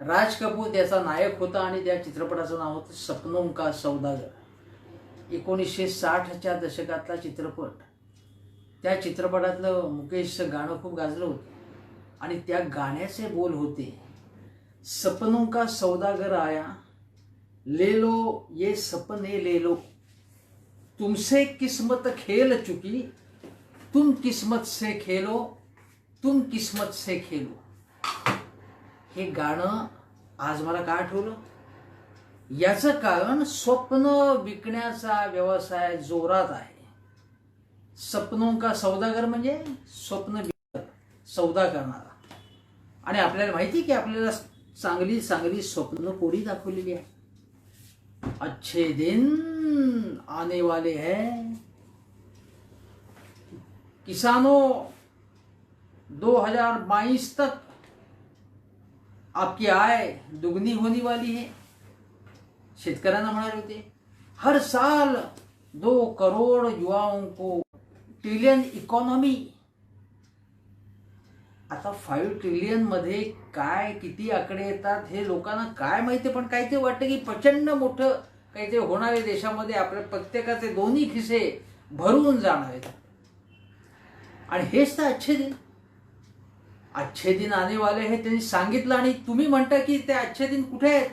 राज कपूर त्याचा नायक होता आणि त्या चित्रपटाचं नाव होतं सपनों का सौदागर। 1960च्या दशकातला चित्रपट। त्या चित्रपटातलं मुकेशचं गाणं खूप गाजलं होतं आणि त्या गाण्याचे बोल होते, सपनों का सौदागर आया, ले लो ये सपने ले लो, तुमसे किस्मत खेल चुकी, तुम किस्मत से खेलो, तुम किस्मत से खेलो। हे गाणं आज मला का आठवलं? याचं कारण स्वप्न विकण्याचा व्यवसाय जोरात आहे। सपनों का सौदागर म्हणजे स्वप्न विकत सौदा करणारा। आणि आपल्याला माहिती की आपल्याला चांगली चांगली स्वप्न कोणी दाखवलेली आहे। अच्छे दिन आने वाले हैं, किसानों 2022 तक आपकी आय दुगनी होने वाली है। शेतकऱ्यांना म्हणाले होते, हर साल 2 करोड़ युवाओं को ट्रिलियन इकॉनॉमी। आता 5 ट्रिलियन मध्ये काय किती आकडे येतात हे लोकांना काय माहिती, पण काय ते वाटतं की प्रचंड मोठं काही ते होणारे देशामध्ये आपल्या प्रत्येकाचे दोन्ही खिसे भरून जाणार आहेत। आणि हेच तर अच्छे दिन आने वाले हे त्यांनी सांगितलं आणि तुम्ही म्हणता की ते अच्छे दिन कुठे आहेत?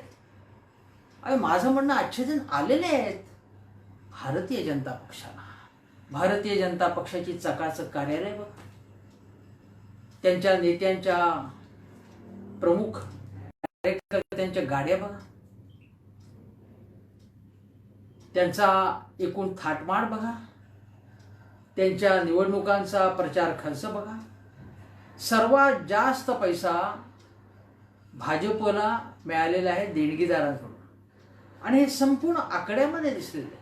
अरे माझं म्हणणं अच्छे दिन आलेले आहेत भारतीय जनता पक्षाला। भारतीय जनता पक्षाची चकाचक कार्यालय बघ, त्यांच्या नेत्यांच्या प्रमुख कार्यकर्त्यांच्या गाड्या बघा, त्यांचा एकूण थाटमाट बघा, त्यांच्या निवडणुकांचा प्रचार खर्च बघा। सर्वात जास्त पैसा भाजपला मिळालेला आहे देणगीदारांकडून आणि हे संपूर्ण आकड्यामध्ये दिसलेलं आहे।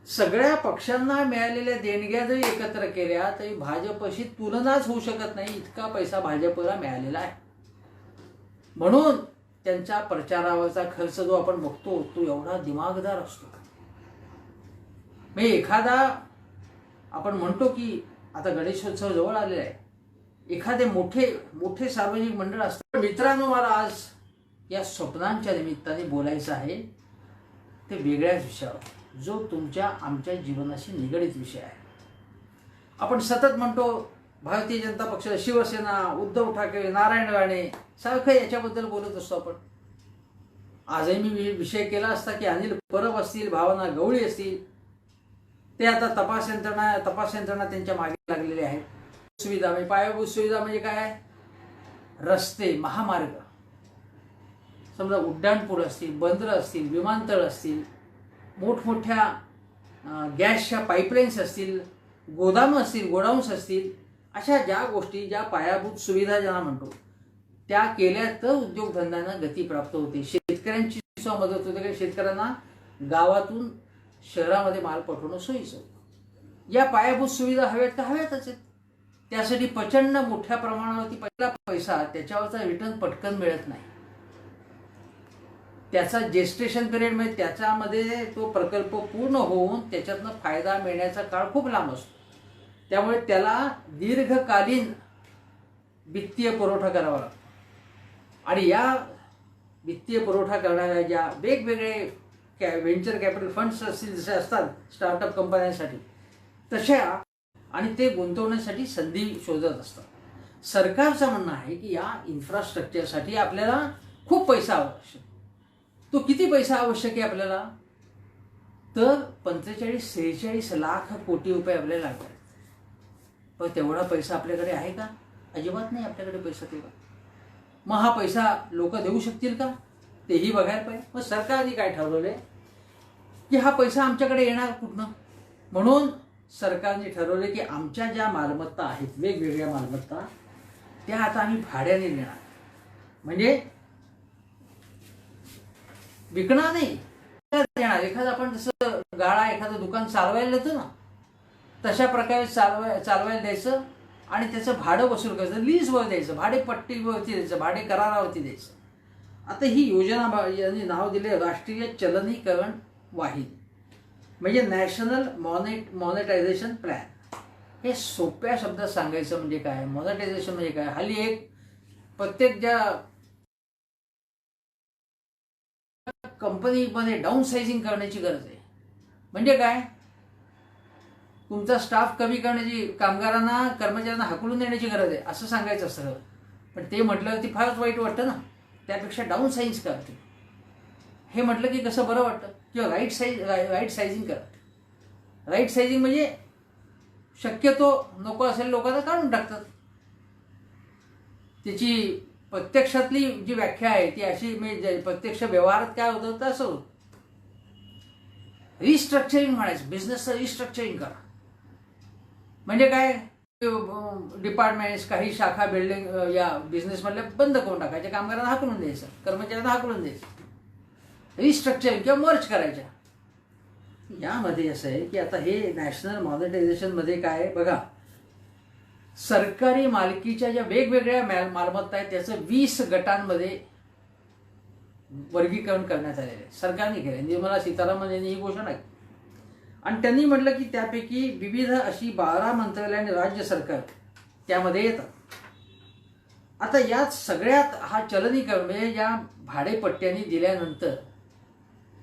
सगळ्या पक्षांना मिळालेल्या देणग्या जरी एकत्र केल्या तरी भाजपशी तुलनाच होऊ शकत नाही, इतका पैसा भाजपला मिळालेला आहे। म्हणून त्यांच्या प्रचारावरचा खर्च जो आपण बघतो तो एवढा दिमागदार असतो। म्हणजे एखादा आपण म्हणतो की आता गणेशोत्सव जवळ आलेला आहे, एखादे मोठे सार्वजनिक मंडळ असतं। मित्रांनो, मला आज या स्वप्नांच्या निमित्ताने बोलायचं आहे ते वेगळ्याच विषयावर, जो तुमच्या आमच्या जीवनाशी निगडित विषय आहे। आपण सतत म्हणतो भारतीय जनता पक्ष, शिवसेना, उद्धव ठाकरे, नारायण राणे सारखं याच्याबद्दल बोलत असतो आपण। आजही मी विषय केला असता की अनिल परब असतील, भावना गवळी असतील, ते आता तपास यंत्रणा त्यांच्या मागे लागलेले आहेत। सुविधा म्हणजे पायाभूत सुविधा म्हणजे काय? रस्ते, महामार्ग, समजा उड्डाणपूल असतील, बंदरं असतील, विमानतळ असतील, मोठमोठ्या गॅसच्या पाईपलाईन्स असतील, गोदामं असतील, गोडाऊन्स असतील, अशा ज्या गोष्टी, ज्या पायाभूत सुविधा ज्यांना म्हणतो त्या केल्या तर उद्योगधंद्यांना गती प्राप्त होते, शेतकऱ्यांची सुद्धा मदत होते। कारण शेतकऱ्यांना गावातून शहरामध्ये माल पाठवणं सोयीचं होतं। या पायाभूत सुविधा हव्यात का? हव्यातच आहेत। त्यासाठी प्रचंड मोठ्या प्रमाणावरती पहिला पैसा त्याच्यावरचा रिटर्न पटकन मिळत नाही। त्याचा जेस्टेशन पिरियड म्हणजे त्याच्यामध्ये तो प्रकल्प पूर्ण होऊन त्याच्यातनं फायदा मिळण्याचा काळ खूप लांब असतो। त्यामुळे त्याला दीर्घकालीन वित्तीय पुरवठा करावा लागतो आणि या वित्तीय पुरवठा करणाऱ्या ज्या वेगवेगळे व्हेंचर कॅपिटल फंड्स असतील, जसे असतात स्टार्टअप कंपन्यांसाठी तशा, आणि ते गुंतवण्यासाठी संधी शोधत असतात। सरकारचं म्हणणं आहे की या इन्फ्रास्ट्रक्चरसाठी आपल्याला खूप पैसा आवश्यक। तो किती पैसा आवश्यक आहे आपल्याला? तर 45-46 लाख कोटी रुपये आपल्याला लागतात। पण तेवढा पैसा आपल्याकडे आहे का? अजिबात नाही आपल्याकडे पैसा तेवढा। मग हा पैसा लोक देऊ शकतील का? तेही बघायला पाहिजे। मग सरकारने काय ठरवलंय की हा पैसा आमच्याकडे येणार कुठनं? म्हणून सरकारने ठरवले की आमच्या ज्या मालमत्ता आहेत, वेगवेगळ्या मालमत्ता, त्या आता आम्ही भाड्याने देणार। म्हणजे विकणार नाही, देणार। एखादं आपण जसं गाळा एखादं दुकान चालवायला देतो ना, तशा प्रकारे चालवायला द्यायचं आणि त्याचं भाडं वसूल करायचं, लीजवर द्यायचं, भाडेपट्टीवरती द्यायचं, भाडे करारावरती द्यायचं। आता ही योजना यांनी नाव दिले राष्ट्रीय चलनीकरण वाहिनी, म्हणजे नॅशनल मॉनेटायझेशन प्लॅन। हे सोप्या शब्दात सांगायचं म्हणजे काय, मॉनेटायझेशन म्हणजे काय? हल्ली एक प्रत्येक ज्या कंपनीमध्ये डाऊन सायझिंग करण्याची गरज आहे. म्हणजे काय, तुमचा स्टाफ कमी करण्याची, कामगारांना कर्मचाऱ्यांना हाकलून देण्याची गरज आहे असं सांगायचं असतं. पण ते म्हटलं ती फारच वाईट वाटतं ना. त्यापेक्षा डाऊन साईज करते हे म्हटलं की कसं बरं वाटतं. किंवा राईट सायझिंग करा. राईट सायझिंग म्हणजे शक्यतो नको असेल लोकांना काढून टाकतात. त्याची प्रत्यक्षातली जी व्याख्या आहे ती अशी, म्हणजे प्रत्यक्ष व्यवहारात काय होतं तसं होतं. रिस्ट्रक्चरिंग म्हणायचं, बिझनेसचं रिस्ट्रक्चरिंग करा. म्हणजे काय, डिपार्टमेंट्स, काही शाखा बिल्डिंग या बिझनेसमधल्या बंद करून टाकायच्या, कामगारांना हाकलून द्यायचं, कर्मचाऱ्यांना हाकलून द्यायचं. रिस्ट्रक्चरिंग किंवा मर्ज करायच्या. यामध्ये असं आहे की आता हे नॅशनल मॉनिटायझेशनमध्ये काय बघा, सरकारी मालकीच्या ज्या वेगवेगळ्या मालमत्ता आहेत त्याचं 20 गटांमध्ये वर्गीकरण करण्यात आलेलं आहे. सरकारने केलं. निर्मला सीतारामन यांनी ही घोषणा केली. आणि त्यांनी म्हटलं की त्यापैकी विविध अशी 12 मंत्रालय आणि राज्य सरकार त्यामध्ये येतात. आता यात सगळ्यात हा चलनीकरण म्हणजे या भाडेपट्ट्यांनी दिल्यानंतर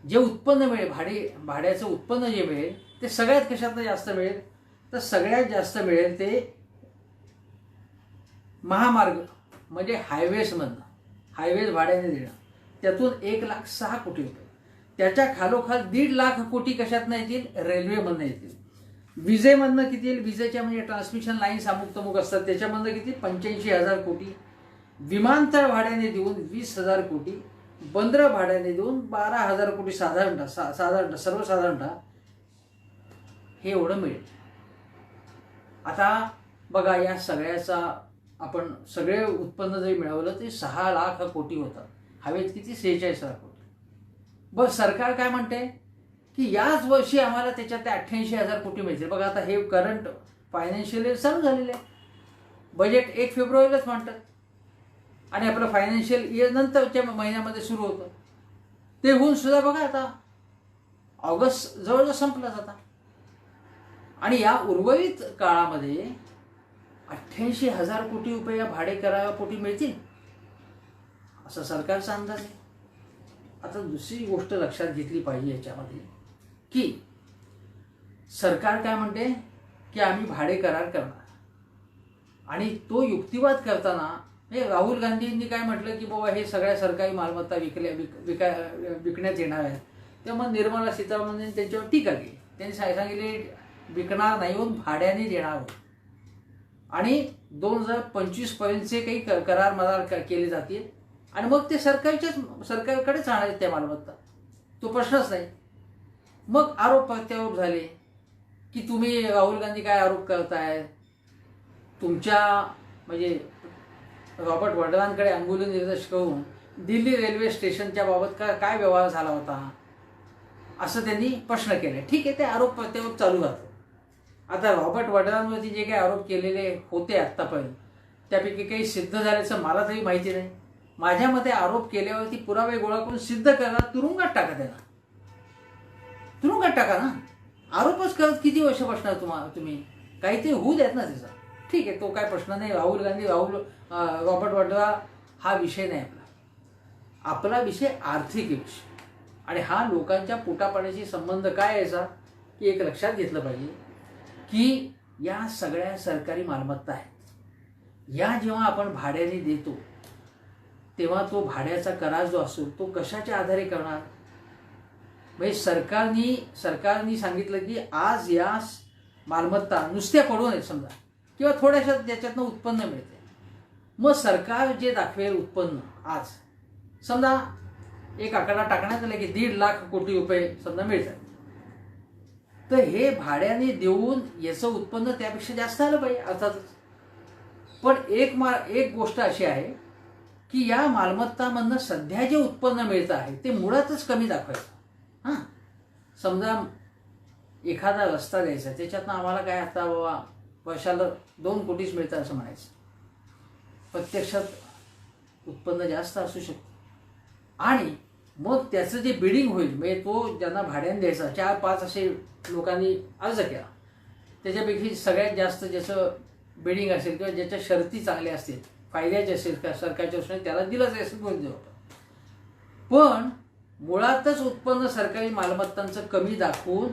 जे उत्पन्न मिळेल, भाड्याचं उत्पन्न जे मिळेल ते सगळ्यात कशातनं जास्त मिळेल, तर सगळ्यात जास्त मिळेल ते महामार्ग म्हणजे हायवेजमधनं, हायवेज भाड्याने देणं. त्यातून 1,06,00,000 कोटी रुपये. त्याच्या खालोखाल 1,50,000 कोटी कशातनं येतील, रेल्वेमधनं येतील. विजेमधनं किती येईल, विजेच्या म्हणजे ट्रान्समिशन लाईन्स अमुक तमुक असतात त्याच्यामधनं किती, 85,000 कोटी. विमानतळ भाड्याने देऊन 20,000 कोटी. बंदर भाड्याने देऊन 12,000 कोटी. सर्वसाधारणतः हे एवढं मिळेल. आता बघा, या सगळ्याचा आपण सगळे उत्पन्न जरी मिळवलं ते 6,00,000 कोटी होतात. हवेत किती, 46,000 कोटी. बस सरकार काय म्हणते की याच वर्षी आम्हाला त्याच्यात 88,000 कोटी मिळतील. बघा आता हे करंट फायनान्शियल इयर चालू झालेलं आहे. बजेट 1 फेब्रुवारीलाच म्हणतात आणि आपलं फायनान्शियल इयर नंतरच्या महिन्यामध्ये सुरू होतं. ते होऊन सुद्धा बघा आता ऑगस्ट जवळजवळ संपला जाता. आणि या उर्वरित काळामध्ये 88,000 कोटी रुपये या भाडे करापोटी मिळतील असं सरकारचा अंदाज आहे. आता दुसरी गोष्ट लक्षात घेतली पाहिजे याच्यामध्ये की सरकार काय म्हणते की आम्ही भाडे करार करणार आणि तो युक्तिवाद करताना हे राहुल गांधींनी काय म्हटलं की बाबा हे सगळ्या सरकारी मालमत्ता विकण्यात येणार आहेत. तेव्हा निर्मला सीतारामन त्यांच्यावर टीका केली. त्यांनी सांगितले विकणार नाही होऊन भाड्याने देणार आहोत आणि 2025 पर्यंतचे काही करार मदार केले जातील आणि मग ते सरकारकडेच राहणार आहेत त्या मालमत्ता. तो प्रश्नच नाही. मग आरोप प्रत्यारोप झाले की तुम्ही राहुल गांधी काय आरोप करताय, तुमच्या म्हणजे रॉबर्ट वड्रांकडे अंगुली निर्देश करून दिल्ली रेल्वे स्टेशनच्या बाबत काय व्यवहार झाला होता असं त्यांनी प्रश्न केला. ठीक आहे, ते आरोप प्रत्यारोप चालू राहतात. आता रॉबर्ट वड्रांवरती जे काही आरोप केलेले होते आत्तापर्यंत त्यापैकी काही सिद्ध झाल्याचं मला तरी माहिती नाही. माझ्या मते आरोप केल्यावरती पुरावे गोळा करून सिद्ध करा, तुरुंगात टाका, त्यांना तुरुंगात टाका ना. आरोपच करत किती वर्ष बसणार तुम्ही, काहीतरी होऊ द्यात ना त्याचा. ठीक आहे, तो काय प्रश्न नाही. राहुल गांधी, रॉबर्ट वड्रा हा विषय नाही आपला. आपला विषय आर्थिक विषय आणि हा लोकांच्या पोटापाण्याशी संबंध काय यायचा की एक लक्षात घेतलं पाहिजे की या सगळ्या सरकारी मालमत्ता आहेत. या जेव्हा आपण भाड्याने देतो तेव्हा तो भाड्याचा करार जो असतो तो कशाच्या आधारे करणार. म्हणजे सरकारनी सांगितलं की आज या मालमत्ता नुसत्या पडून आहेत समजा किंवा थोड्याशा त्याच्यातनं उत्पन्न मिळते. मग सरकार जे दाखवेल उत्पन्न आज समजा एक आकडा टाकण्यात आला की 1,50,000 कोटी रुपये समजा मिळतात, तर हे भाड्याने देऊन याचं उत्पन्न त्यापेक्षा जास्त आलं पाहिजे अर्थातच. पण एक गोष्ट अशी आहे की या मालमत्तामधनं सध्या जे उत्पन्न मिळतं आहे ते मुळातच कमी दाखवायचं. हां, समजा एखादा रस्ता द्यायचा त्याच्यातनं आम्हाला काय आता बाबा वर्षाला 2 कोटीच मिळतं असं म्हणायचं. प्रत्यक्षात उत्पन्न जास्त असू शकतं आणि मग त्याचं जे बिडिंग होईल म्हणजे तो ज्यांना भाड्याने द्यायचा 4-5 असे लोकांनी अर्ज केला, त्याच्यापैकी सगळ्यात जास्त ज्याचं बिडिंग असेल किंवा ज्याच्या शर्ती चांगल्या असतील, फायद्याचे असेल का सरकारच्या दृष्टीने त्याला दिलं जाईल असं बोललं होतं. पण मुळातच उत्पन्न सरकारी मालमत्तांचं कमी दाखवून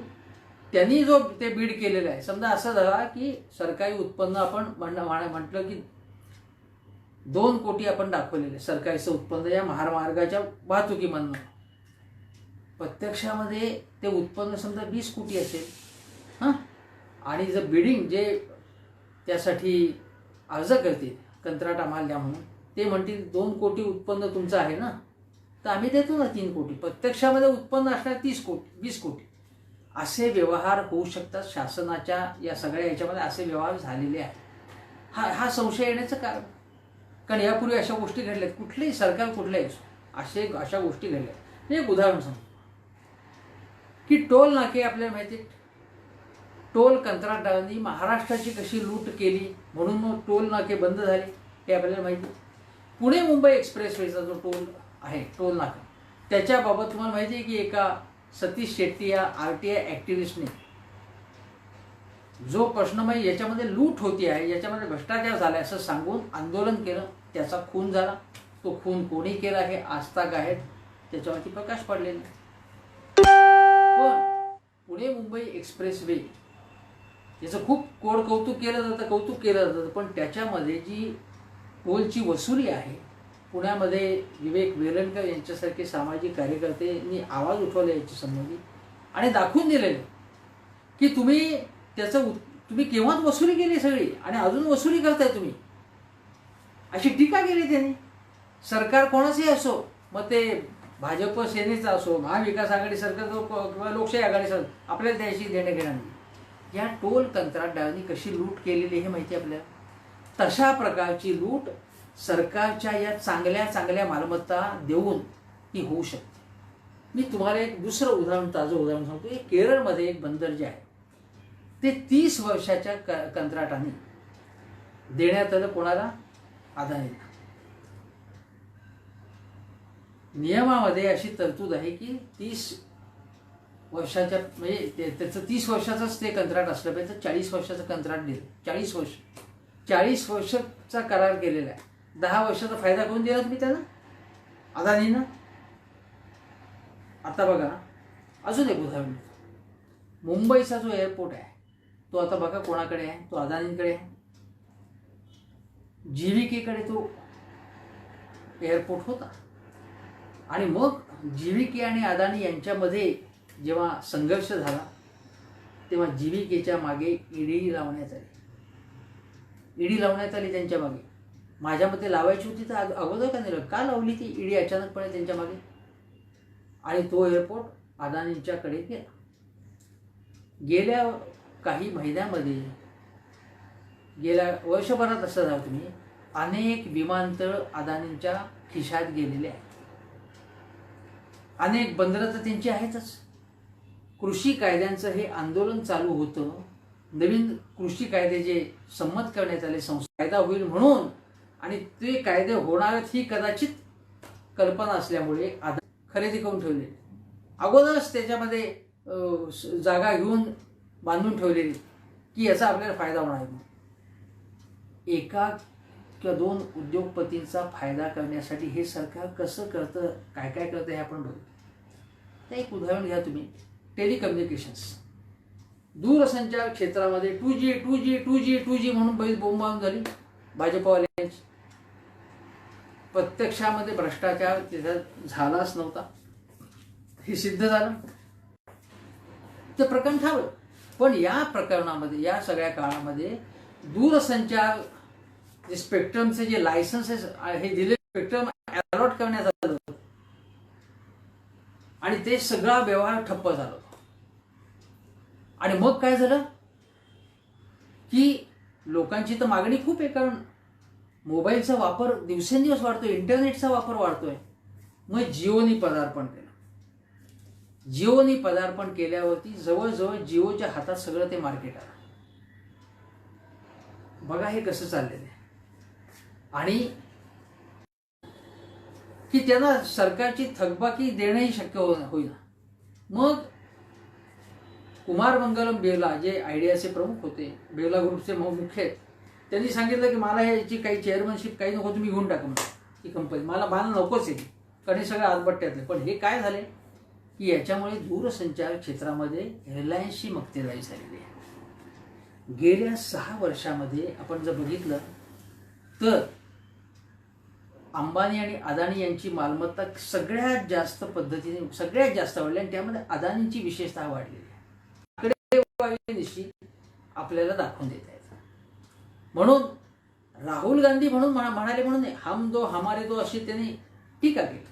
त्यांनी जो ते बीड केलेलं आहे. समजा असं झाला की सरकारी उत्पन्न आपण म्हटलं की 2 कोटी आपण दाखवलेले सरकारीचं उत्पन्न या महामार्गाच्या वाहतुकीमधनं. प्रत्यक्षामध्ये ते उत्पन्न समजा 20 कोटी असेल हां. आणि जर बिडिंग जे त्यासाठी अर्ज करतील कंत्राट आम्हाला द्या म्हणून, ते म्हणतील 2 कोटी उत्पन्न तुमचं आहे ना, तर आम्ही देतो ना 3 कोटी. प्रत्यक्षामध्ये उत्पन्न असणार 30 कोटी 20 कोटी. असे व्यवहार होऊ शकतात. शासनाच्या या सगळ्या याच्यामध्ये असे व्यवहार झालेले आहेत. हा संशय येण्याचं कारण, कारण यापूर्वी अशा गोष्टी घडल्यात. कुठलेही सरकार कुठल्याही अशा गोष्टी घडल्यात. एक उदाहरण सांगतो की टोल नाके आपल्याला माहिती आहे. टोल कंत्राटदारांनी महाराष्ट्राची कशी लूट केली म्हणून मग टोल नाके बंद झाले हे आपल्याला माहिती. पुणे मुंबई एक्सप्रेसवेचा जो टोल आहे, टोल नाका, त्याच्याबाबत तुम्हाला माहिती आहे की एका सतीश शेट्टी या RTI ॲक्टिव्हिस्टने जो प्रश्न म्हणजे याच्यामध्ये लूट होती आहे, याच्यामध्ये भ्रष्टाचार झाला असं सांगून आंदोलन केलं. त्याचा खून झाला. तो खून कोणी केला हे आजताक आहेत त्याच्यावरती प्रकाश पडलेला. पण पुणे मुंबई एक्सप्रेसवे याचं खूप कौतुक केलं जातं. पण त्याच्यामध्ये जी टोलची वसुली आहे, पुण्यामध्ये विवेक वेलणकर यांच्यासारखे सामाजिक कार्यकर्त्यांनी आवाज उठवला याच्या संबंधी आणि दाखवून दिलेले की तुम्ही केव्हाच वसुली केली सगळी आणि अजून वसुली करताय तुम्ही, अशी टीका केली त्यांनी. सरकार कोणाचंही असो, मग ते भाजप सेनेचा असो, महाविकास आघाडी सरकार किंवा लोकशाही आघाडी सरकार, आपल्याला त्याशी देणं घेणं नाही. या टोल कंत्राटदारांनी कशी लूट केलेली हे माहिती आपल्याला. तशा प्रकारची लूट सरकारच्या या चांगल्या मालमत्ता देऊन ही होऊ शकते. मी तुम्हाला एक दुसरं ताजं उदाहरण सांगतो. केरळमध्ये एक बंदर जे आहे ते 30 वर्षाच्या कंत्राटाने देण्यात आलं. कोणाला? अदानीला. नियमामध्ये अशी तरतूद आहे की 30 वर्षाच्या म्हणजे त्याचं 30 वर्षाचंच ते कंत्राट असलं पाहिजे. 40 वर्षाचं कंत्राट दिलं. 40 वर्षाचा करार केलेला आहे. 10 वर्षाचा फायदा करून दिला तुम्ही त्यांना, अदानीनं. आता बघा अजून एक उदाहरण. मुंबईचा जो एअरपोर्ट आहे तो आता बघा कोणाकडे आहे? तो अदानींकडे आहे. जीव्हीकेकडे तो एअरपोर्ट होता. आणि मग जीव्हीके आणि अदानी यांच्यामध्ये जेव्हा संघर्ष झाला तेव्हा जीव्हीकेच्या मागे ईडी लावण्यात आली त्यांच्या मागे. माझ्या मते लावायची होती तर अगोदर का लावली ती ईडी अचानकपणे त्यांच्या मागे? आणि तो एअरपोर्ट अदानींच्याकडे गेला. गेल्या काही महिन्यामध्ये, गेल्या वर्षभरात असं झालं तुम्ही, अनेक विमानतळ अदानींच्या खिशात गेलेले आहेत. अनेक बंदरं तर त्यांची आहेतच. कृषी कायद्यांचं हे आंदोलन चालू होतं. नवीन कृषी कायदे जे संमत करण्यात आले, कायदा होईल म्हणून, आणि ते कायदे होणार ही कदाचित कल्पना असल्यामुळे खरेदी करून ठेवले. अगोदरच त्याच्यामध्ये जागा घेऊन बांधून ठेवलेली की याचा आपल्याला फायदा होणार आहे. एका किंवा 2 उद्योगपतींचा फायदा करण्यासाठी हे सरकार कसं करतं, काय करतं हे आपण बघू. तर एक उदाहरण घ्या तुम्ही. टेलिकम्युनिकेशन्स, दूरसंचार क्षेत्रामध्ये 2G म्हणून बोंबाबोंब झाली भाजपवाल्यांची. प्रत्यक्षामध्ये भ्रष्टाचार त्याच्यात झालाच नव्हता, हे सिद्ध झालं. ते प्रकरण थांबलं. पण या प्रकरणामध्ये, या सगळ्या काळामध्ये दूरसंचार जे स्पेक्ट्रमचे जे लायसन्सेस हे दिले, स्पेक्ट्रम अलॉट करण्यात आलं आणि ते सगळा व्यवहार ठप्प झाला. आणि मग काय झालं की लोकांची तर मागणी खूप आहे, कारण मोबाईलचा वापर दिवसेंदिवस वाढतोय, इंटरनेटचा वापर वाढतोय. मग जिओनी पदार्पण केलं. जिओनी पदार्पण केल्यावरती जवळजवळ जिओच्या हातात सगळं ते मार्केट आलं. बघा हे कसं चाललेलं आहे. आणि की त्यांना सरकारची थकबाकी देणंही शक्य होईल. मग कुमार मंगलम बिर्ला, जे आयडियाचे प्रमुख होते, बिर्ला ग्रुपचे मुख्य आहेत, त्यांनी सांगितलं की मला याची काही चेअरमनशिप काही नको, तुम्ही घेऊन टाका मला ही कंपनी, मला नकोच आहे. कारण हे सगळे आरबट्ट्यातले. पण हे काय झाले की याच्यामुळे दूरसंचार क्षेत्रामध्ये रिलायन्सची मक्तेदारी झालेली आहे. गेल्या 6 वर्षामध्ये आपण जर बघितलं तर अंबानी आणि अदानी यांची मालमत्ता सगळ्यात जास्त पद्धतीने सगळ्यात जास्त वाढली आणि त्यामध्ये अदानींची विशेषतः वाढलेली आहे. आकडेवारी निश्चित आपल्याला दाखवून देत आहेत. म्हणून राहुल गांधी म्हणून म्हणाले म्हणून हम दो हमारे दो अशी त्यांनी टीका केली.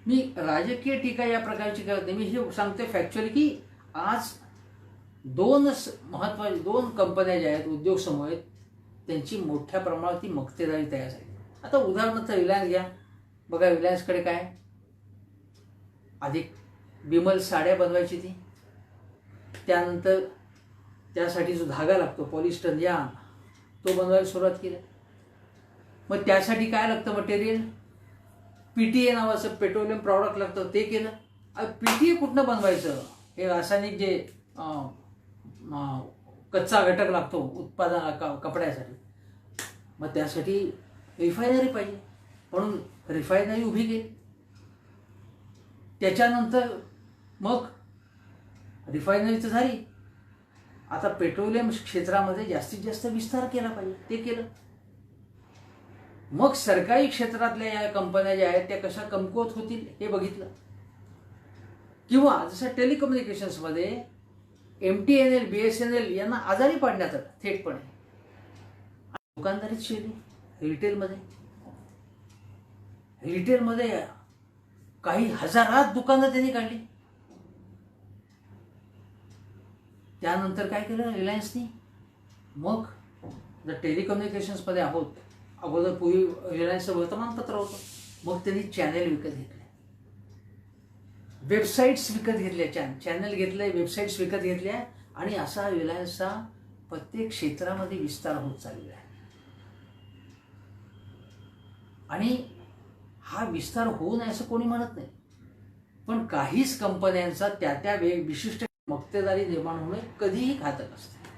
मी राजकीय टीका या प्रकारची करत नाही. मी हे सांगते फॅक्च्युअली की आज 2 महत्त्वाचे 2 कंपन्या ज्या आहेत, उद्योग समूह आहेत, त्यांची मोठ्या प्रमाणात ती मक्तेदारी तयार झाली. आता उदाहरणार्थ रिलायन्स घ्या. बघा रिलायन्सकडे काय अधिक बिमल साड्या बनवायची ती, त्यानंतर त्यासाठी जो धागा लागतो पॉलिस्टर यार्न तो बनवायला सुरुवात केली. मग त्यासाठी काय लागतं मटेरियल, PTA नावाचं पेट्रोलियम प्रॉडक्ट लागतं ते केलं. PTA कुठनं बनवायचं, हे रासायनिक जे कच्चा घटक लागतो उत्पादन कपड्यासाठी, मग त्यासाठी रिफायनरी पाहिजे म्हणून रिफायनरी उभी केली. त्याच्यानंतर मग रिफायनरी तर झाली, आता पेट्रोलियम क्षेत्रामध्ये जास्तीत जास्त विस्तार केला पाहिजे ते केलं. मग सरकारी क्षेत्रातल्या या कंपन्या ज्या आहेत त्या कशा कमकुवत होतील हे बघितलं. किंवा जसं टेलिकम्युनिकेशन्समध्ये MTNL BSNL यांना आजारी पाडण्यात आलं थेटपणे. दुकानदारीच शेली. रिटेलमध्ये काही हजारात दुकानं त्यांनी काढली. त्यानंतर काय केलं रिलायन्सनी, मग जर टेलिकम्युनिकेशन्समध्ये आहोत, अगोदर पूर्वी रिलायन्सचं वर्तमानपत्र होतं, मग त्यांनी चॅनेल विकत घेतले, वेबसाईट्स विकत घेतल्या, चॅनल घेतले, वेबसाईट्स विकत घेतल्या आणि असा रिलायन्सचा प्रत्येक क्षेत्रामध्ये विस्तार होत चाललेला आहे. आणि हा विस्तार होऊ नये असं कोणी म्हणत नाही, पण काहीच कंपन्यांचा त्या विशिष्ट मक्तेदारी निर्माण होणे कधीही घातक असते.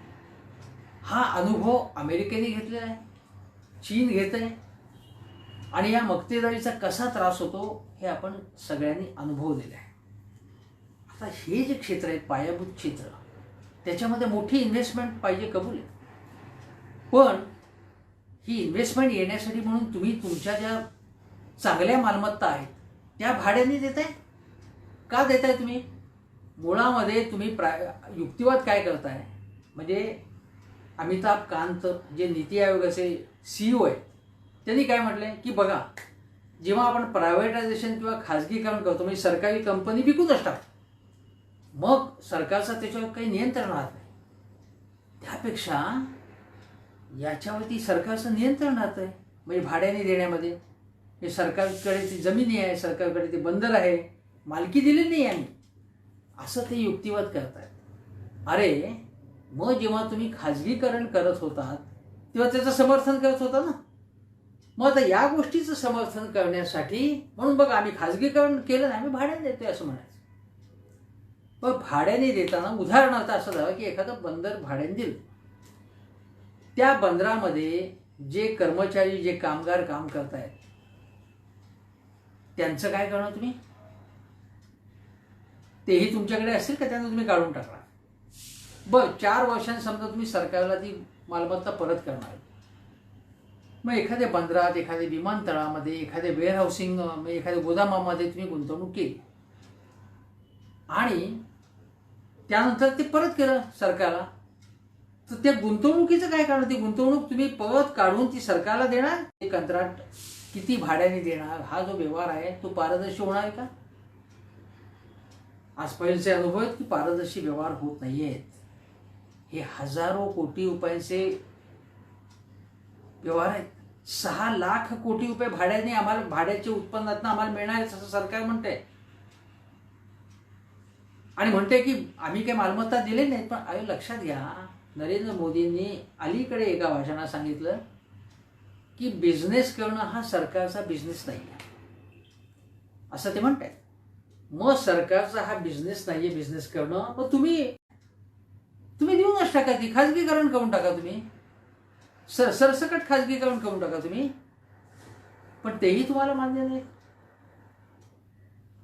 हा अनुभव अमेरिकेने घेतलेला आहे, चीन घेत आहे आणि या मक्तेदारीचा कसा त्रास होतो हे आपण सगळ्यांनी अनुभवलेलं आहे. आता हे जे क्षेत्र आहेत पायाभूत क्षेत्र, त्याच्यामध्ये मोठी इन्व्हेस्टमेंट पाहिजे, कबूल आहे. पण ही इन्व्हेस्टमेंट येण्यासाठी म्हणून तुम्ही तुमच्या ज्या चांगल्या मालमत्ता आहेत त्या भाड्याने देताय का देताय तुम्ही? मुळामध्ये तुम्ही युक्तिवाद काय करताय, म्हणजे अमिताभ कांत जे नीती आयोगाचे CEO आहेत त्यांनी काय म्हटलंय की बघा, जेव्हा आपण प्रायव्हेटायझेशन किंवा खाजगीकरण करतो म्हणजे सरकारी कंपनी विकूनच टाकतो, मग सरकारचा त्याच्यावर काही नियंत्रण राहत नाही. त्यापेक्षा याच्यावरती सरकारचं नियंत्रण राहतंय, म्हणजे भाड्याने देण्यामध्ये. हे सरकारकडे ती जमिनी आहे, सरकारकडे ते बंदर आहे, मालकी दिलेली नाही आम्ही, असं ते युक्तिवाद करतायत. अरे मग जेव्हा तुम्ही खाजगीकरण करत होतात तेव्हा त्याचं समर्थन करत होता ना. मग आता या गोष्टीचं समर्थन करण्यासाठी म्हणून बघा आम्ही खाजगीकरण केलं नाही, आम्ही भाड्याने देतोय असं म्हणायचं. पण भाड्याने देताना उदाहरणार्थ असं झालं की एखादं बंदर भाड्याने दिलं, त्या बंदरामध्ये जे कर्मचारी जे कामगार काम करतायत त्यांचं काय करणार तुम्ही? तेही तुमच्याकडे असतील का त्यांना तुम्ही काढून टाकणार? बरं 4 वर्षांनी समजा तुम्ही सरकारला ती मालमत्ता परत करणार, मग एखाद्या बंदरात, एखाद्या विमानतळामध्ये, एखाद्या वेअरहाऊसिंग, एखाद्या गोदामामध्ये तुम्ही गुंतवणूक केली आणि त्यानंतर ते परत केलं सरकारला, तर त्या गुंतवणुकीचं काय करणार? ती गुंतवणूक तुम्ही परत काढून ती सरकारला देणार? ते कंत्राट किती भाड्याने देणार? हा जो व्यवहार आहे तो पारदर्शी होणार आहे का? आजपर्यंतचे अनुभव आहेत की पारदर्शी व्यवहार होत नाहीयेत. हे हजारो कोटी रुपयांचे व्यवहार आहेत. 6 लाख कोटी रुपये भाड्याने आम्हाला, भाड्याच्या उत्पन्नातून आम्हाला मिळणार असं सरकार म्हणते आणि म्हणते की आम्ही काही मालमत्ता दिले नाहीत. पण अरे लक्षात घ्या, नरेंद्र मोदींनी अलीकडे एका भाषणात सांगितलं की बिझनेस करणं हा सरकारचा बिझनेस नाही आहे असं ते म्हणतात. मग सरकारचा हा बिझनेस नाहीये बिझनेस करणं, मग तुम्ही देऊनच टाका, ती खाजगीकरण करून टाका, तुम्ही सरसकट खाजगीकरण करून टाका तुम्ही. पण तेही तुम्हाला मान्य नाही.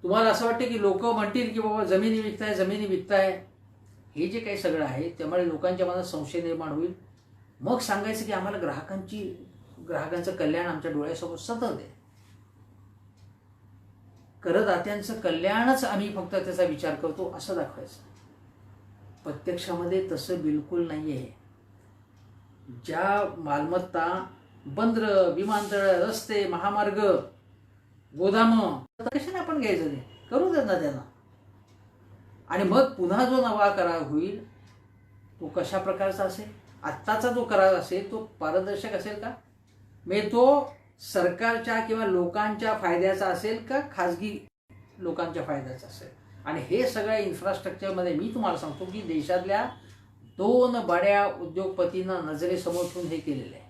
तुम्हाला असं वाटतं की लोक म्हणतील की बाबा जमिनी विकताय, हे जे काही सगळं आहे त्यामुळे लोकांच्या मनात संशय निर्माण होईल. मग सांगायचं की आम्हाला ग्राहकांचं कल्याण आमच्या डोळ्यासमोर सतत आहे. करदात्यांचं कल्याणच आम्ही फक्त त्याचा विचार करतो असं दाखवायचं. प्रत्यक्षामध्ये तसं बिलकुल नाही आहे. ज्या मालमत्ता, बंदरं, विमानतळ, रस्ते, महामार्ग, गोदामं कशाने आपण घ्यायचं, ते करू देत ना त्यांना. आणि मग पुन्हा जो नवा करार होईल तो कशा प्रकारचा असेल? आत्ताचा जो करार असेल तो पारदर्शक असेल का? म्हणजे तो सरकारच्या किंवा लोकांच्या फायद्याचा असेल का खाजगी लोकांच्या फायद्याचा असेल? आणि हे सगळ्या इन्फ्रास्ट्रक्चरमध्ये मी तुम्हाला सांगतो की देशातल्या 2 बड्या उद्योगपतींना नजरेसमोर ठेवून हे केलेलं आहे.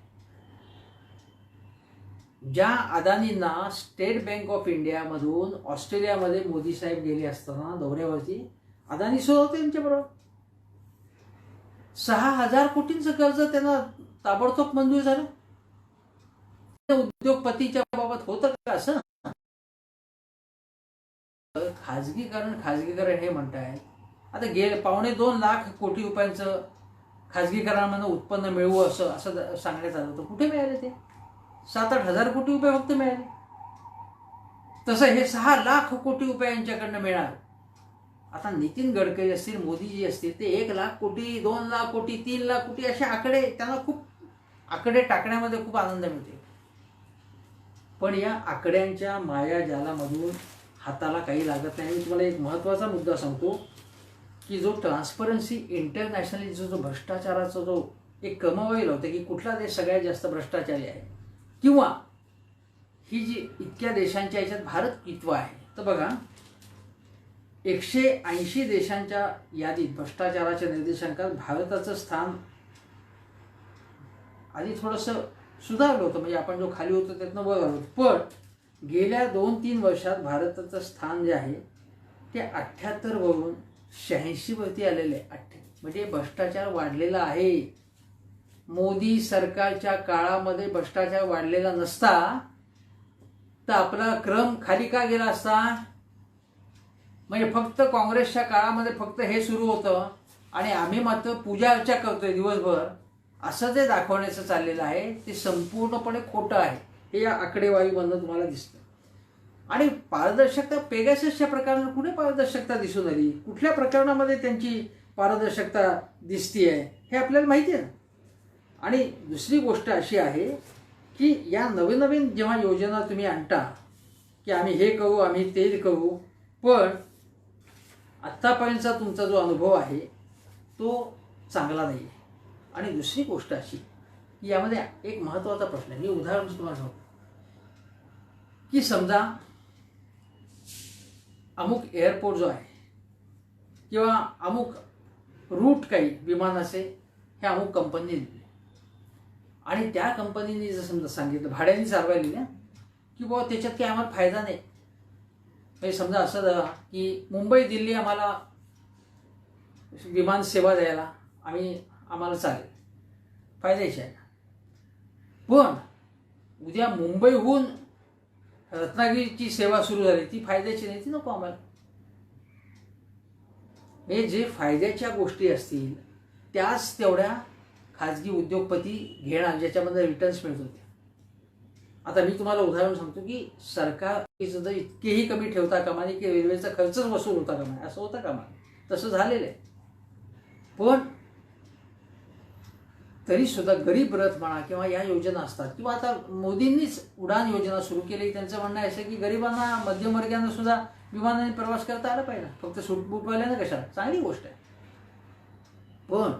ज्या अदानींना स्टेट बँक ऑफ इंडियामधून ऑस्ट्रेलियामध्ये मोदी साहेब गेले असताना दौऱ्यावरती अदानी सुद्धा होते त्यांच्याबरोबर. 6,000 कोटींचं कर्ज त्यांना ताबडतोब मंजूर झालं. उद्योगपतीच्या बाबत होतं का असं? खाजगीकरण हे म्हणताय. आता 2.25 लाख कोटी रुपयांचं खाजगीकरणामधून उत्पन्न मिळवू असं सांगण्यात आलं होतं. कुठे मिळाले ते? 7-8 हजार कोटी रुपये फक्त मिळाले. तसं हे 6 लाख कोटी रुपये यांच्याकडनं मिळालं. आता नितीन गडकरी असतील, मोदीजी असतील, ते 1 लाख कोटी, 2 लाख कोटी, 3 लाख कोटी असे आकडे, त्यांना खूप आकडे टाकण्यामध्ये खूप आनंद मिळते. पण या आकड्यांच्या मायाजालामधून हाताला काही लागत नाही. मी तुम्हाला एक महत्त्वाचा मुद्दा सांगतो की जो ट्रान्सपरन्सी इंटरनॅशनली जो भ्रष्टाचाराचा जो एक क्रमवारी होता की कुठला देश सगळ्यात जास्त भ्रष्टाचारी आहे किंवा ही जी इतक्या देशांच्या याच्यात भारत कितवा आहे, तर बघा 180 देशांच्या यादीत भ्रष्टाचाराच्या निर्देशांकात भारताचं स्थान आधी थोडंसं सुधारलं होतं. म्हणजे आपण जो खाली होतो त्यातनं वर आलो. पण गेल्या 2-3 वर्षात भारताचं स्थान जे आहे ते 78 वरून 86 वरती आलेलं आहे. म्हणजे भ्रष्टाचार वाढलेला आहे. मोदी सरकारच्या काळामध्ये भ्रष्टाचार वाढलेला नसता तर आपला क्रम खाली का गेला असता? म्हणजे फक्त काँग्रेसच्या काळामध्ये फक्त हे सुरू होतं आणि आम्ही मात्र पूजा अर्चा करतोय दिवसभर असं जे दाखवण्याचं चाललेलं आहे ते संपूर्णपणे खोटं आहे. हे या आकडेवारीमधनं तुम्हाला दिसतं. आणि पारदर्शकता पेगाससच्या प्रकरणात कुठे पारदर्शकता दिसून आली? कुठल्या प्रकरणामध्ये त्यांची पारदर्शकता दिसतीये हे आपल्याला माहिती आहे ना. आणि दुसरी गोष्ट अशी आहे की या नवीन जेव्हा योजना तुम्ही आणता की आम्ही हे करू, आम्ही ते करू, पण आत्तापर्यंतचा तुमचा जो अनुभव आहे तो चांगला नाही आहे. आणि दुसरी गोष्ट अशी की यामध्ये एक महत्त्वाचा प्रश्न आहे. मी उदाहरण तुम्हाला सांगतो की समजा अमुक एअरपोर्ट जो आहे किंवा अमुक रूट काही विमानाचे हे अमुक कंपनीने दिले आणि त्या कंपनीने जर समजा सांगितलं भाड्याने चालवायला ना की बाबा त्याच्यात काही आम्हाला फायदा नाही. म्हणजे समजा असं झालं की मुंबई दिल्ली आम्हाला विमान सेवा द्यायला आम्हाला चालेल, फायद्याची आहे. पण उद्या मुंबईहून रत्नागिरीची सेवा सुरू झाली ती फायद्याची नाही, ती नको आम्हाला. हे जे फायद्याच्या गोष्टी असतील त्याच तेवढ्या खाजगी उद्योगपती घेणार ज्याच्यामध्ये रिटर्न्स मिळत होते. आता मी तुम्हाला उदाहरण सांगतो की सरकार जर इतकेही कमी ठेवता कामा नये की रेल्वेचा खर्चच वसूल होता कामा नये, असं होता कामा नये. तसं झालेलं आहे. पण तरी सुद्धा गरीब रथ म्हणा किंवा या योजना असतात किंवा आता मोदींनीच उडान योजना सुरू केली. त्यांचं म्हणणं असं की गरिबांना, मध्यमवर्गीयांना सुद्धा विमानाने प्रवास करता आला पाहिजे, फक्त सूटबूटवाल्यानं कशाला, चांगली गोष्ट आहे. पण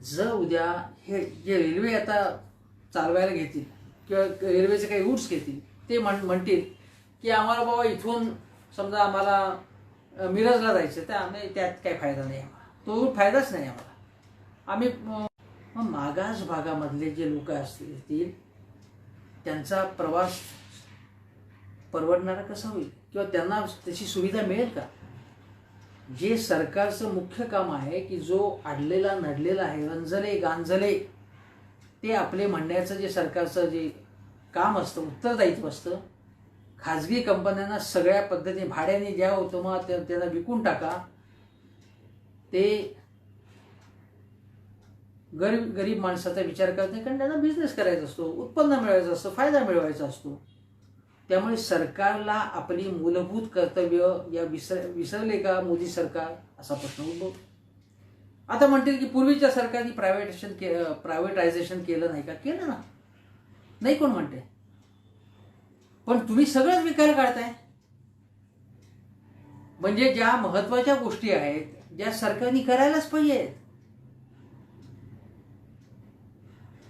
जर उद्या हे जे रेल्वे आता चालवायला घेतील किंवा रेल्वेचे काही रूट्स घेतील ते म्हणतील की आम्हाला बाबा इथून समजा आम्हाला मिरजला जायचं तर आम्ही त्यात काही फायदा नाही, आम्हाला तो रूट फायदाच नाही आम्हाला. आम्ही मग मागास भागामधले जे लोक असतील त्यांचा प्रवास परवडणारा कसा होईल किंवा त्यांना त्याची सुविधा मिळेल का? जे सरकारचं मुख्य काम आहे की जो अडलेला नडलेला आहे, रंजले गांजले, ते आपले म्हणण्याचं जे सरकारचं जे काम असतं, उत्तरदायित्व असतं, खाजगी कंपन्यांना सगळ्या पद्धतीने भाड्याने द्या होतं, मग त्यांना विकून टाका. ते गरीब माणसाचा विचार करत नाही, कारण त्यांना बिझनेस करायचा असतो, उत्पन्न मिळवायचं असतं, फायदा मिळवायचा असतो. त्यामुळे सरकारला आपली मूलभूत कर्तव्य या विसरले का मोदी सरकार, असा प्रश्न उद्भवतो. आता म्हणतील की पूर्वीच्या सरकारने प्रायव्हेटायझेशन केलं नाही का? केलं ना, नाही कोण म्हणते. पण तुम्ही सगळंच विकायला काढताय. म्हणजे ज्या महत्वाच्या गोष्टी आहेत, ज्या सरकारने करायलाच पाहिजे.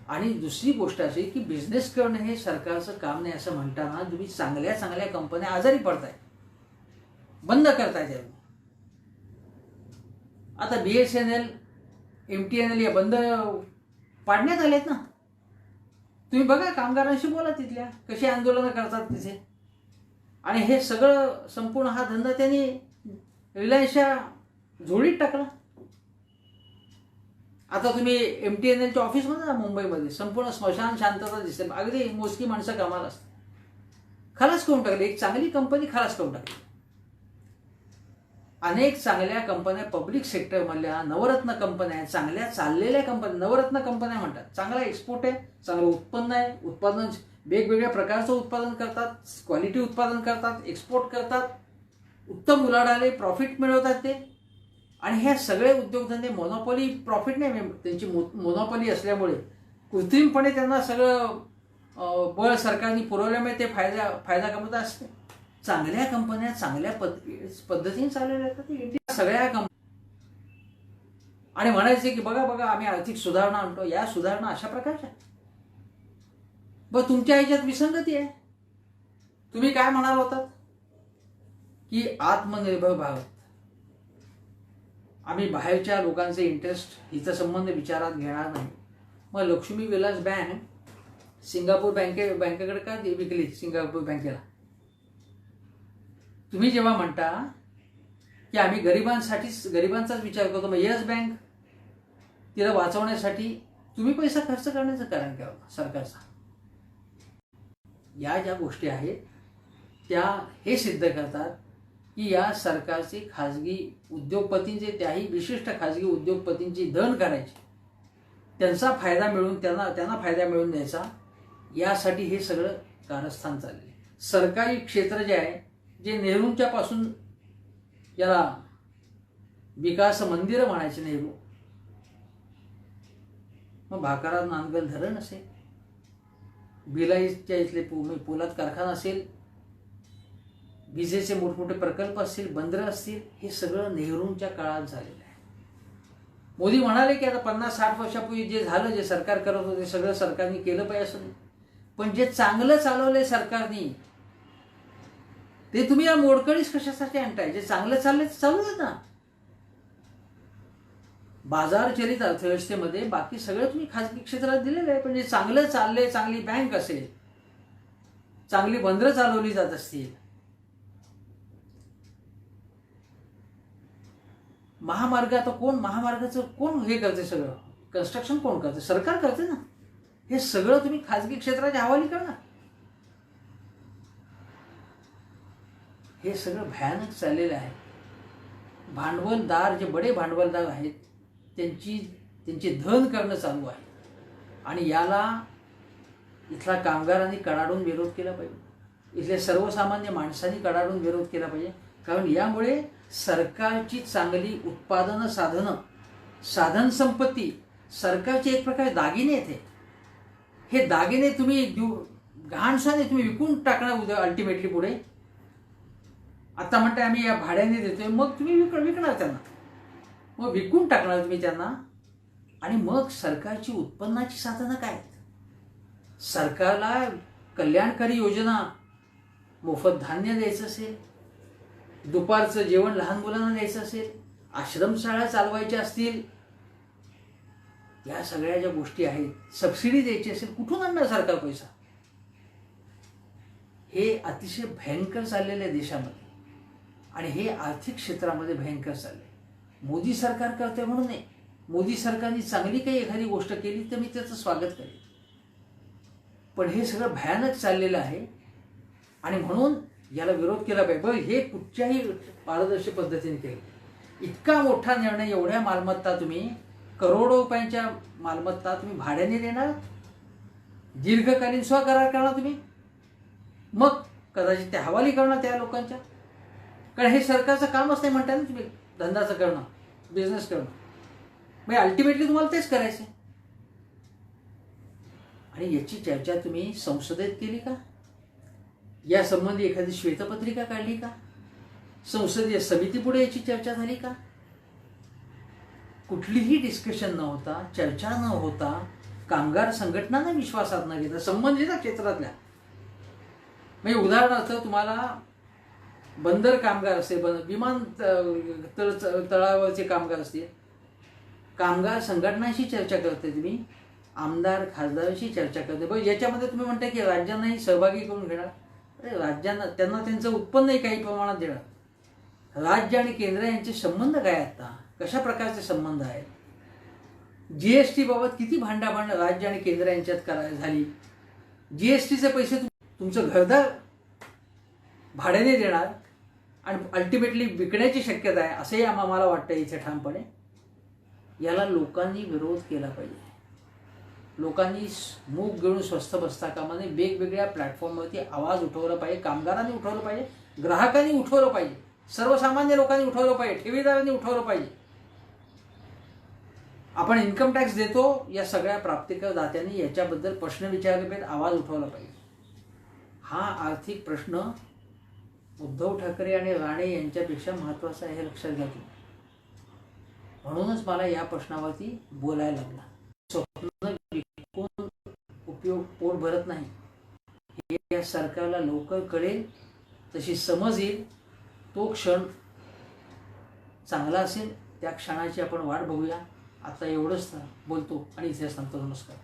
आणि दुसरी गोष्ट अशी की बिझनेस करणं हे सरकारचं काम नाही असं म्हणताना तुम्ही चांगल्या चांगल्या कंपन्या आजारी पडताय, बंद करताय. त्या आता BSNL, MTNL या बंद पाडण्यात आलेत ना. तुम्ही बघा, कामगारांशी बोला, तिथल्या कशी आंदोलनं करतात तिथे. आणि हे सगळं संपूर्ण हा धंदा त्यांनी रिलायन्सच्या झोळीत टाकला. आता तुम्ही MTNLच्या ऑफिसमध्ये ना मुंबईमध्ये संपूर्ण स्मशान शांतता दिसते. अगदी मोजकी माणसं कामाला असतात. खलास करून टाकली, एक चांगली कंपनी खलास करून टाकली. अनेक चांगल्या कंपन्या पब्लिक सेक्टरमधल्या नवरत्न कंपन्या आहेत, चांगल्या चाललेल्या कंपन्या नवरत्न कंपन्या म्हणतात. चांगला एक्सपोर्ट आहे, चांगलं उत्पन्न आहे, उत्पादन वेगवेगळ्या प्रकारचं उत्पादन करतात, क्वालिटी उत्पादन करतात, एक्सपोर्ट करतात, उत्तम उलाढाले प्रॉफिट मिळवतात ते. आणि हे सगळे उद्योगधंदे मोनोपॉली प्रॉफिट नाही, त्यांची मोनोपॉली असल्यामुळे कृत्रिमपणे त्यांना सगळं बळ सरकारने पुरवल्यामुळे ते फायदा कमवत असते. चांगल्या कंपन्या चांगल्या पद्धतीने चाललेल्या आहेत सगळ्या आणि म्हणायचे की बघा बघा आम्ही आर्थिक सुधारणा आणतो. या सुधारणा अशा प्रकारच्या तुमच्या ह्याच्यात विसंगती आहे. तुम्ही काय म्हणाल होतात की आत्मनिर्भर भारत, आम्ही बाहेरच्या लोकांचे इंटरेस्ट हिचा संबंध विचारात घेणार नाही. मग लक्ष्मी विलास बँक सिंगापूर बँकेकडे का विकली? सिंगापूर बँकेला तुम्ही जेव्हा म्हणता की आम्ही गरिबांचाच विचार करतो, मग येस बँक तिला वाचवण्यासाठी तुम्ही पैसा खर्च करण्याचं कारण काय होतं सरकारचा? या ज्या गोष्टी आहेत त्या हे सिद्ध करतात की या सरकारचे खाजगी उद्योगपतींचे, त्याही विशिष्ट खाजगी उद्योगपतींची धन करायची, त्यांचा फायदा मिळवून त्यांना फायदा मिळवून द्यायचा, यासाठी हे सगळं कारस्थान चालले. सरकारी क्षेत्र जे आहे, जे नेहरूंच्या पासून याला विकास मंदिर म्हणायचे नेहरू, मग भाकारा नांदगल धरण असेल, भिलाईच्या इथले पोलाद कारखाना असेल, विजेचे मोठमोठे प्रकल्प असतील, बंदरं असतील, हे सगळं नेहरूंच्या काळात झालेलं आहे. मोदी म्हणाले की आता 50-60 वर्षापूर्वी जे झालं, जे सरकार करत होते सगळं सरकारने केलं पाहिजे असं नाही, पण जे चांगलं चालवलंय सरकारने ते तुम्ही या मोडकळीस कशासाठी आणताय? जे चांगलं चाललंय ते चालू देत ना. बाजार चलित अर्थव्यवस्थेमध्ये बाकी सगळं तुम्ही खाजगी क्षेत्रात दिलेलं आहे, पण जे चांगलं चाललंय, चांगली बँक असेल, चांगली बंदरं चालवली जात असतील, महामार्गाचं कोण हे करते? सगळं कन्स्ट्रक्शन कोण करते? सरकार करते ना. हे सगळं तुम्ही खाजगी क्षेत्राच्या हवाली करणार. हे सगळं भयानक चाललेलं आहे. भांडवलदार, जे बडे भांडवलदार आहेत, त्यांची धन करणं चालू आहे. आणि याला इथला कामगारांनी कडाडून विरोध केला पाहिजे, इथल्या सर्वसामान्य माणसांनी कडाडून विरोध केला पाहिजे. कारण यामुळे सरकारची चांगली उत्पादन साधन संपत्ती, सरकारचे एक प्रकारे दागिने आहेत. हे दागिने तुम्ही घाणसाने तुम्ही विकून टाकणार अल्टिमेटली पुढे. आता म्हणताय आम्ही या भाड्याने देतोय, मग तुम्ही विकणार त्यांना, मग विकून टाकणार तुम्ही त्यांना. आणि मग सरकारची उत्पन्नाची साधनं काय आहेत? सरकारला कल्याणकारी योजना, मोफत धान्य द्यायचं असेल, दुपारचं जेवण लहान मुलांना द्यायचं असेल, आश्रमशाळा चालवायच्या असतील, या सगळ्या ज्या गोष्टी आहेत, सबसिडी द्यायची असेल, कुठून आणणार सरकार पैसा? हे अतिशय भयंकर चाललेलं आहे देशामध्ये. आणि हे आर्थिक क्षेत्रामध्ये भयंकर चाललंय. मोदी सरकार करते म्हणून नाही, मोदी सरकारने चांगली काही एखादी गोष्ट केली तर मी त्याचं स्वागत करेन, पण हे सगळं भयानक चाललेलं आहे. आणि म्हणून याला विरोध केला पाहिजे. बरं, हे कुठच्याही पारदर्शी पद्धतीने केलं. इतका मोठा निर्णय, एवढ्या मालमत्ता तुम्ही, करोडो रुपयांच्या मालमत्ता तुम्ही भाड्याने देणार, दीर्घकालीन स्वकरार करणार तुम्ही, मग कदाचित ते हवाली करणार त्या लोकांच्या. कारण हे सरकारचं कामच नाही म्हणताय ना तुम्ही, धंदाचं करणं, बिझनेस करणं. म्हणजे अल्टिमेटली तुम्हाला तेच करायचं आहे. आणि याची चर्चा तुम्ही संसदेत केली का? या संबंधी एखादी श्वेतपत्रिका काढली का? संसदीय समितीपुढे याची चर्चा झाली का? कुठलीही डिस्कशन न होता, चर्चा न होता, कामगार संघटनांना विश्वासात न घेता संबंधित क्षेत्रातल्या, म्हणजे उदाहरणार्थ तुम्हाला बंदर कामगार असते, विमान तळावरचे कामगार असतील, कामगार संघटनांशी चर्चा करते तुम्ही, आमदार खासदारांशी चर्चा करते. बरं, याच्यामध्ये तुम्ही म्हणता की राज्यांनाही सहभागी करून घेणार. अरे, राज्यांना त्यांना त्यांचं उत्पन्नही काही प्रमाणात देणार. राज्य आणि केंद्र यांचे संबंध काय आता, कशा प्रकारचे संबंध आहेत? जीएसटी बाबत किती भांडाभांड राज्य आणि केंद्र यांच्यात झाली. जीएसटीचे पैसे तुमचं घरदार भाड्याने देणार आणि अल्टिमेटली विकण्याची शक्यता आहे, असंही आम्हाला वाटतं इथे ठामपणे. याला लोकांनी विरोध केला पाहिजे. लोकांनी मूग गिळून स्वस्थ बसता कामा नये. वेगवेगळ्या प्लॅटफॉर्मवरती आवाज उठवला पाहिजे. कामगारांनी उठवलं पाहिजे, ग्राहकांनी उठवलं पाहिजे, सर्वसामान्य लोकांनी उठवलं पाहिजे, ठेवीदारांनी उठवलं पाहिजे. आपण इन्कम टॅक्स देतो, या सगळ्या प्राप्तिकर दात्यांनी याच्याबद्दल प्रश्न विचारले पाहिजेत, आवाज उठवला पाहिजे. हा आर्थिक प्रश्न उद्धव ठाकरे आणि राणे यांच्यापेक्षा महत्त्वाचा आहे, हे लक्षात घ्या तुम्ही. म्हणूनच मला या प्रश्नावरती बोलायला लागला. स्वप्न विकून उपयोग पोट भरत नाही, हे या सरकारला लवकर कळेल, तशी समज येईल. तो क्षण चांगला असेल, त्या क्षणाची आपण वाट बघूया. आता एवढंच बोलतो आणि इथे सांगतो. नमस्कार.